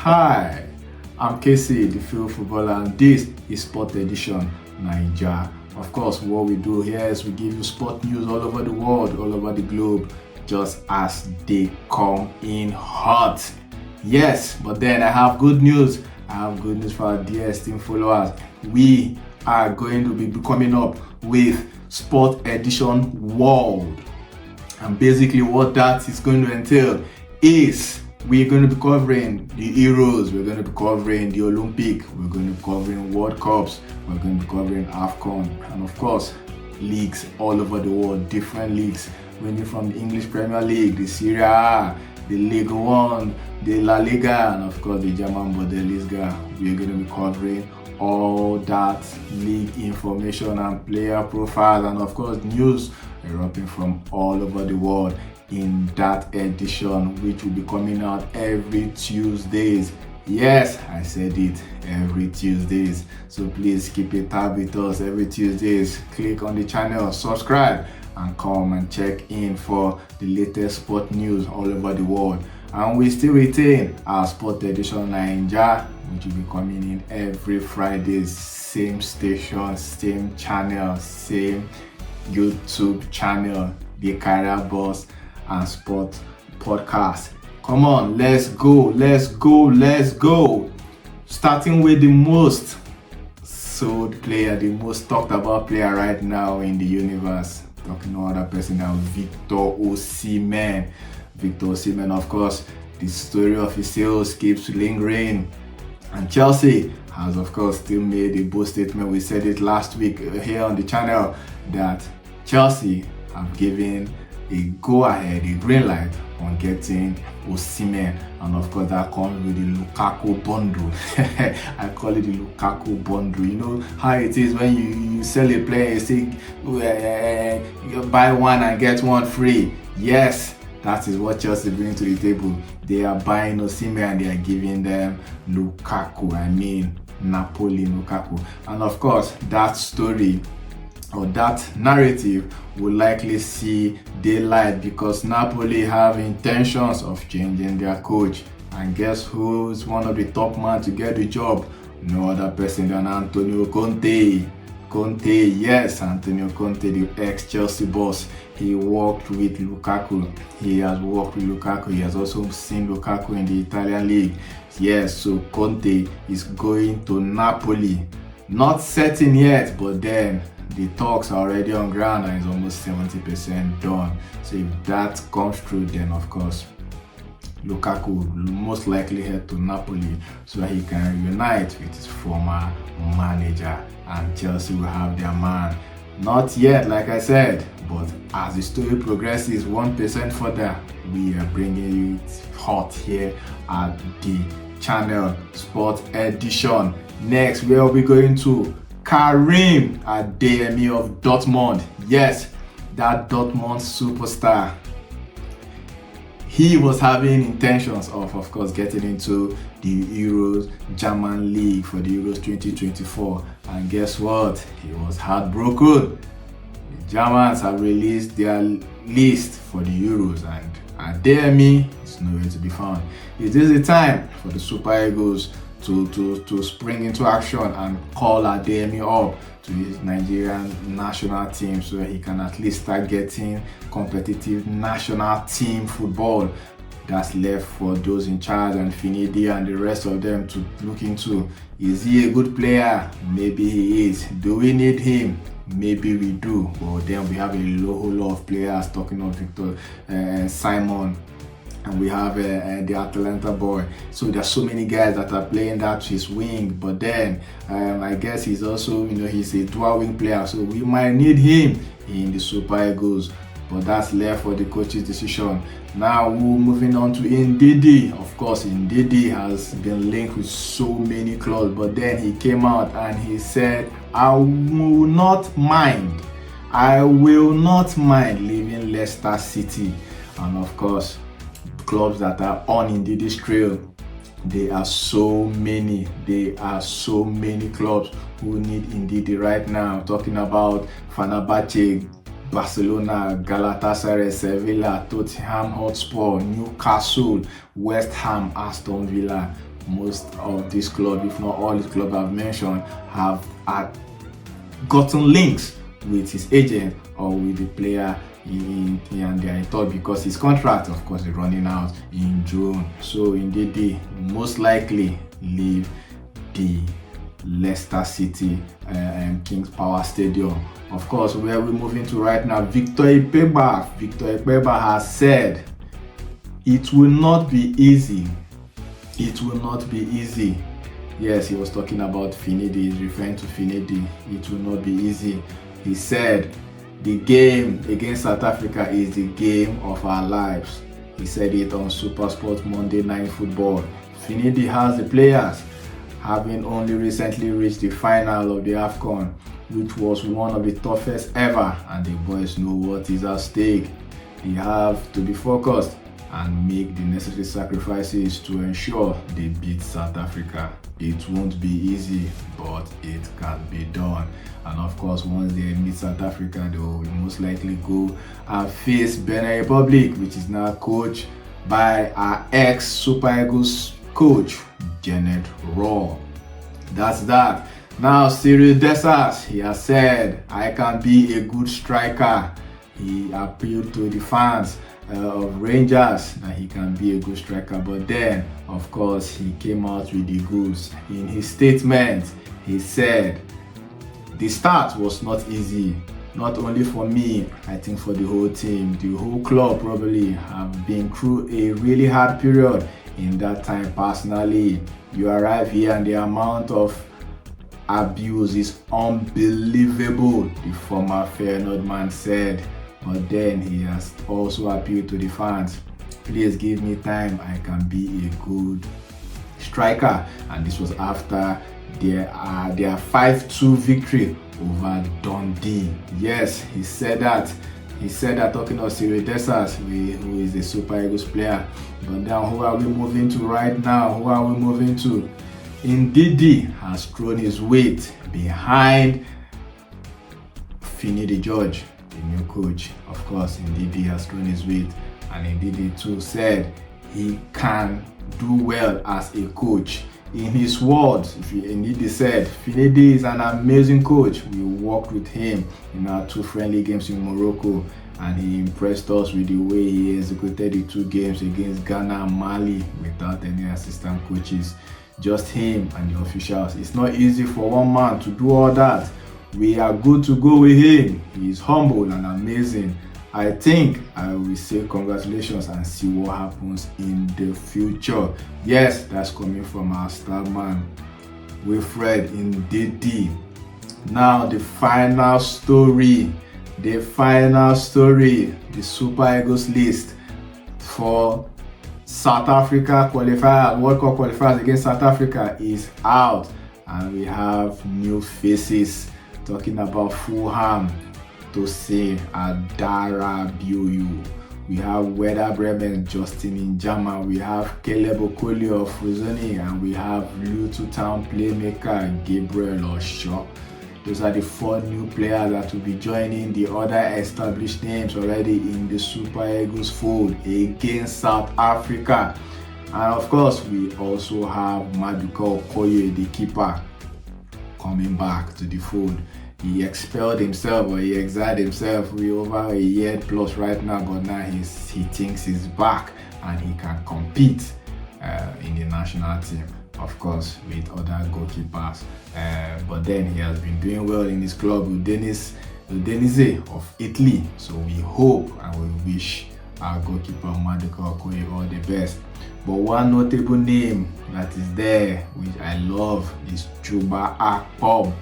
Hi, I'm Casey, the field footballer, and this is Sport Edition Nigeria. Of course, what we do here is we give you sport news all over the world, all over the globe, just as they come in hot. Yes, but then I have good news. I have good news for our dear esteemed followers. We are going to be coming up with Sport Edition World. And basically what that is going to entail is we're going to be covering the Euros, we're going to be covering the Olympic, we're going to be covering World Cups, we're going to be covering APKOM, and of course, leagues all over the world, different leagues, ranging from the English Premier League, the Serie A, the Ligue 1, the La Liga, and of course the German Bundesliga. We're going to be covering all that league information and player profiles, and of course news erupting from all over the world in that edition, which will be coming out every Tuesdays. Yes, I said it, every Tuesdays. So please keep a tab with us every Tuesdays. Click on the channel, subscribe, and come and check in for the latest sport news all over the world. And we still retain our Sport Edition Nigeria, which will be coming in every Friday, same station, same channel, same YouTube channel, the Career Boss and Sport Podcast. Come on, let's go. Starting with the most sold player, the most talked about player right now in the universe. Talking no other person than Victorsomhen. Victorsomhen, of course, the story of his sales keeps lingering. And Chelsea has, of course, still made a bold statement. We said it last week here on the channel that Chelsea have given a go-ahead, a green light on getting Osimhen, and of course that comes with the Lukaku bundle. I call it the Lukaku bundle. You know how it is when you sell a player, you say you buy one and get one free. Yes, that is what Chelsea bring to the table. They are buying Osimhen and they are giving them Lukaku. I mean Napoli Lukaku, and of course that story or that narrative will likely see daylight because Napoli have intentions of changing their coach. And guess who's one of the top men to get the job? No other person than Antonio Conte. Conte, yes, Antonio Conte, the ex-Chelsea boss. He worked with Lukaku. He has worked with Lukaku. He has also seen Lukaku in the Italian league. Yes, so Conte is going to Napoli. Not certain yet, but then the talks are already on ground and it's almost 70% done. So if that comes through, then of course Lukaku will most likely head to Napoli so that he can reunite with his former manager, and Chelsea will have their man. Not yet, like I said, but as the story progresses 1% further, we are bringing it hot here at the channel. Sport Edition. Next, where are we going to? Karim ADEYEMI of Dortmund. Yes, that Dortmund superstar. He was having intentions of course, getting into the Euros German League for the Euros 2024. And guess what? He was heartbroken. The Germans have released their list for the Euros and ADEYEMI is nowhere to be found. It is the time for the Super Eagles to spring into action and call ADEYEMI up to his Nigerian national team so that he can at least start getting competitive national team football. That's left for those in charge and FINIDI and the rest of them to look into. Is he a good player? Maybe he is. Do we need him? Maybe we do. Well, then we have a whole lot of players, talking of victorosimhen, and we have the Atalanta boy. So there's so many guys that are playing that his wing, but then I guess he's also, he's a dual wing player, so we might need him in the Super Eagles, but that's left for the coach's decision. Now we're moving on to NDIDI. Of course, NDIDI has been linked with so many clubs, but then he came out and he said, I will not mind leaving Leicester City. And of course, clubs that are on NDIDI's trail, there are so many clubs who need NDIDI right now. Talking about Fenerbahce, Barcelona, Galatasaray, Sevilla, Tottenham Hotspur, Newcastle, West Ham, Aston Villa. most of this club, if not all the club I've mentioned, have gotten links with his agent or with the player and they are in touch because his contract, of course, is running out in June. So NDIDI most likely leave the Leicester City King's Power Stadium. Of course, where we're moving to right now, Victor IKPEBA has said it will not be easy. It will not be easy. Yes, he was talking about FINIDI. He's referring to FINIDI. It will not be easy. He said the game against South Africa is the game of our lives. He said it on Super Sport Monday Night Football. FINIDI has the players, having only recently reached the final of the APKOM, which was one of the toughest ever, and the boys know what is at stake. They have to be focused and make the necessary sacrifices to ensure they beat South Africa. It won't be easy, but it can be done. And of course, once they meet South Africa, they will most likely go and face Benin Republic, which is now coached by our ex-Super Eagles coach, Janet Raw. That's that. Now, Cyril Dessers, he has said, I can be a good striker. He appealed to the fans of Rangers that he can be a good striker, but then, of course, he came out with the goods. In his statement, he said, the start was not easy. Not only for me, I think for the whole team. The whole club probably have been through a really hard period in that time. Personally, you arrive here and the amount of abuse is unbelievable, the former Feyenoord man said. But then he has also appealed to the fans, please give me time, I can be a good striker. And this was after their 5-2 victory over Dundee. Yes, he said that. He said that talking of Cyril Dessers, who is a Super Eagles player. But now, who are we moving to right now? Who are we moving to? NDIDI has thrown his weight behind FINIDI George, the new coach. Of course, NDIDI has thrown his weight, and NDIDI too said he can do well as a coach. In his words, NDIDI said, FINIDI is an amazing coach. We worked with him in our 2 friendly games in Morocco, and he impressed us with the way he executed the 2 games against Ghana and Mali without any assistant coaches. Just him and the officials. It's not easy for one man to do all that. We are good to go with him. He is humble and amazing. I think I will say congratulations and see what happens in the future. Yes, that's coming from our star man, wilfredndidi. Now the final story, the Super Eagles list for South Africa qualifier, World Cup qualifiers against South Africa is out, and we have new faces. Talking about Fulham, Tosin Adarabioyo. We have Werder Bremen, Justin Njama. We have Caleb Okoli of Frosinone, and we have Luton Town playmaker Gabriel Osho. Those are the 4 new players that will be joining the other established names already in the Super Eagles fold against South Africa. And of course, we also have Maduka Okoye, the keeper, coming back to the fold. He expelled himself, or he exiled himself for over a year plus right now, but now he thinks he's back and he can compete in the national team, of course, with other goalkeepers. But then he has been doing well in his club with Udinese of Italy. So we hope and we wish our goalkeeper Maduka Okoye all the best. But one notable name that is there, which I love, is chubaakpom.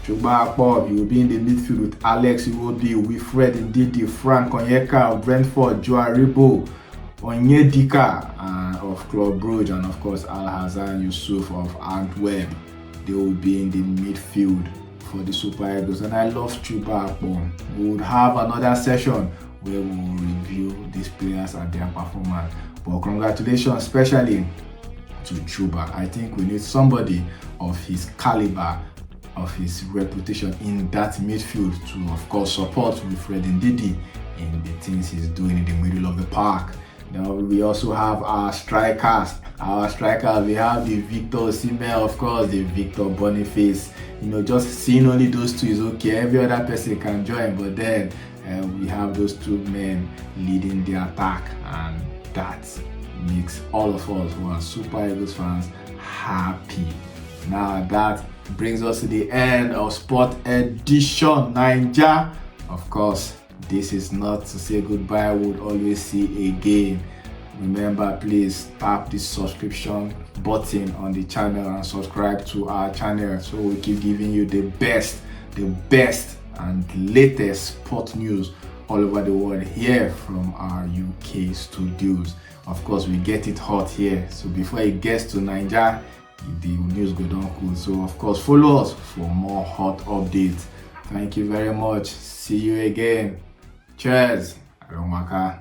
Chubaakpom, he will be in the midfield with Alex Iwobi, wilfredndidi, Frank Onyeka of Brentford, Joe Aribo, Onyedika of Club Brugge, and of course Al-Hassan Yusuf of Antwerp. They will be in the midfield for the Super Eagles, and I love chubaakpom. We would have another session where we will review these players and their performance. But congratulations, especially to Chuba. I think we need somebody of his caliber, of his reputation in that midfield to, of course, support wilfredndidi in the things he's doing in the middle of the park. We also have our strikers. We have the victorosimhen, of course, the victorboniface. Just seeing only those two is okay. Every other person can join, but then we have those two men leading the attack, and that makes all of us who are Super Eagles fans happy. Now that brings us to the end of Sport Edition Naija. Of course, this is not to say goodbye. We'll always see again. Remember, please tap the subscription button on the channel and subscribe to our channel, so we keep giving you the best and latest sport news all over the world here from our UK studios. Of course, we get it hot here, so before it gets to Nigeria, the news go down cool. So of course, follow us for more hot updates. Thank you very much. See you again. Cheers. Aromaka.